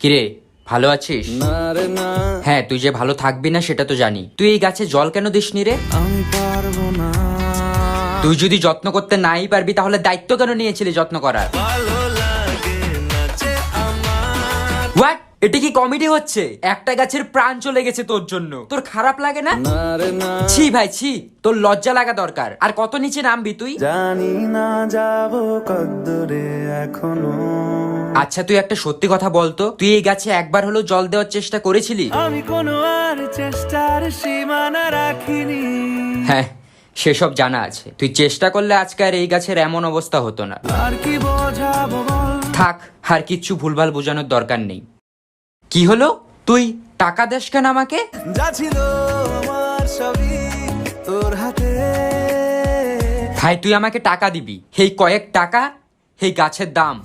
কিরে, ভালো আছিস? হ্যাঁ, তুই যে ভালো থাকবি না সেটা তো জানি। তুই এই গাছে জল কেন দিসনি রে? আমি পারবো না। তুই যদি যত্ন করতে নাই পারবি তাহলে দায়িত্ব কেন নিয়েছিলি যত্ন করার? ভালো লাগে না যে আমার। হোয়াট? এটা কি কমেডি হচ্ছে? একটা গাছের প্রাণ চলে গেছে তোর জন্য, তোর খারাপ লাগে না? না রে না, ছি ভাই ছি, তোর লজ্জা লাগা দরকার। আর কত নিচে নামবি তুই? জানি না যাবো কদ্দূরে এখনো। আচ্ছা তুই একটা সত্যি কথা বলতো, তুই এই গাছে একবার হলেও জল দেওয়ার চেষ্টা করেছিলি? আমি কোনো আর চেষ্টার সীমানা রাখিনি। হ্যাঁ, সেসব জানা আছে। তুই চেষ্টা করলে আজকে আর এই গাছের এমন অবস্থা হতো না। আর কি বোঝাবো বল। থাক, আর কিচ্ছু ভুলভাল বোঝানোর দরকার নেই। কি হলো? তুই টাকা দেস কেন আমাকে? যা ছিল আমার সবই তোর হাতে। ভাই তুই আমাকে টাকা দিবি, এই কয়েক টাকা এই গাছের দাম।